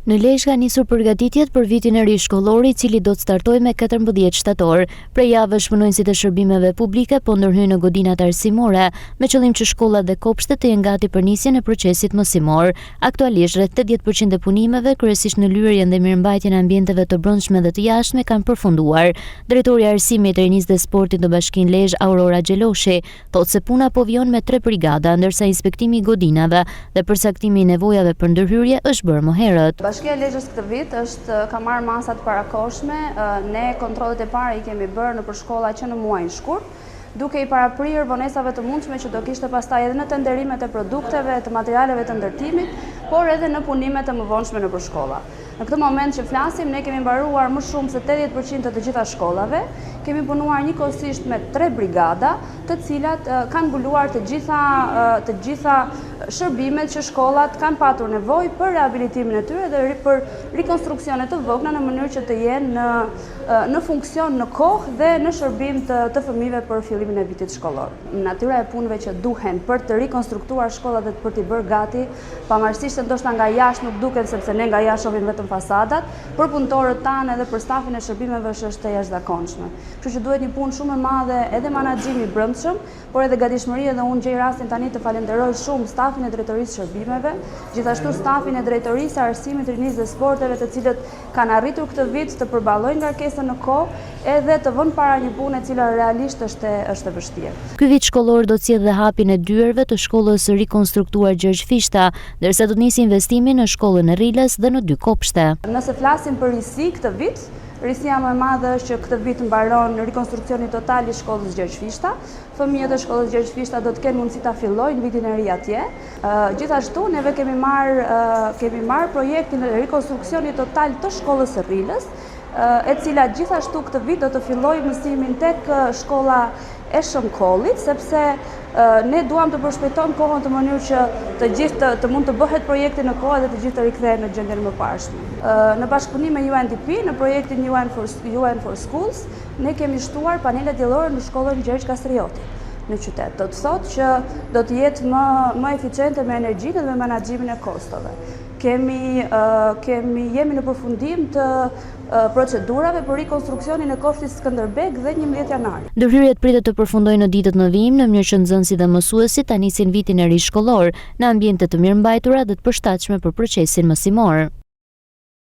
Në Lezhë ka nisur përgatitjet për vitin e ri shkollor i cili do të startojë me 14 shtator. Prej javësh punonësit e shërbimeve publike po ndërhyjnë në godinat arsimore me qëllim që shkollat dhe kopshtet të jenë gati për nisjen e procesit mësimor. Aktualisht rreth 80% e punimeve, kryesisht në lyerjen dhe mirëmbajtjen e ambienteve të brendshme dhe të jashtme kanë përfunduar. Drejtori i arsimit, rinisë dhe sportit në Bashkinë Lezhë, Aurora Xheloshi, thotë se puna po vjen me 3 brigada, ndërsa inspektimi i godinave dhe përcaktimi i nevojave për ndërhyrje është bërë më herët. Bashkia e Lezhës këtë vit ka marrë masat parakohshme. Ne kontrollet e para i kemi bërë nëpër shkolla që në muajin shkurt, duke i paraprirë vonesave të mundshme që do kishte pastaj edhe në tenderimet e produkteve, të materialeve të ndërtimit, por edhe në punimet e mëvonshme nëpër shkolla. Në këtë moment që flasim, ne kemi mbaruar më shumë se 80% të gjitha shkollave, kemi punuar njëkohësisht me 3 brigada, të cilat kanë mbuluar të gjitha shërbimet që shkollat kanë patur nevojë për rehabilitimin e tyre dhe për rikonstruksione të vogla në mënyrë që të jenë në funksion në kohë dhe në shërbim të fëmijëve për fillimin e vitit shkollor. Natyra e punëve që duhen për të rikonstruktuar shkollat dhe për t'i bërë gati, pavarësisht se ndoshta nga jashtë nuk duken sepse ne nga jashtë shohim vetëm fasadat, për punëtorët tanë edhe për stafin e shërbimeve është e jashtëzakonshme. Kështu që duhet një punë shumë e madhe edhe menaxhimi i brendshëm, por edhe gatishmëria, dhe unë gjej rastin tani të falenderoj shumë stafin e drejtorisë shërbimeve, gjithashtu stafin e drejtorisë arsimit, rinisë dhe sporteve, të cilët kanë arritur këtë vit të përballojnë ngarkesën në kohë edhe të vënë para një pune e cila realisht është e vështirë. Ky vit shkollor do të sjellë dhe hapjen e dyerve të shkollës së rikonstruktuar Gjergj Fishta, ndërsa do të nisë investimi në shkollën e Rilës dhe në 2 kopshte. Nëse flasim për risi këtë vit, risia më e madhe është që këtë vit mbaron rikonstruksioni total i shkollës Gjergj Fishta. Fëmijët e shkollës Gjergj Fishta do të kenë mundësi ta fillojnë vitin e ri atje. Gjithashtu neve kemi marrë projektin e rikonstruksionit total të shkollës së Rilës, e cila gjithashtu këtë vit do të fillojë mësimin tek shkolla e Shënkollit, sepse ne duam të përshpejtojmë kohën në mënyrë që të gjithë të mund të bëhet projekti në kohë dhe të gjithë të rikthehen në gjendjen më parshme. Në bashkëpunim me UNDP, në projektin UN for Schools, ne kemi shtuar panele diellore në shkollën Gjergj Kastrioti në qytet. Do të thotë që do të jetë më eficiente me energjinë dhe me menaxhimin e kostove. Jemi në përfundim të procedurave për rikonstruksionin e kopshtit Skënderbeg dhe 11 janar. Ndërhyrjet pritet të përfundojnë në ditët në vijim, në mënyrë që nxënësit dhe mësuesit ta nisin vitin e ri shkollor në ambiente të mirëmbajtura dhe të përshtatshme për procesin mësimor.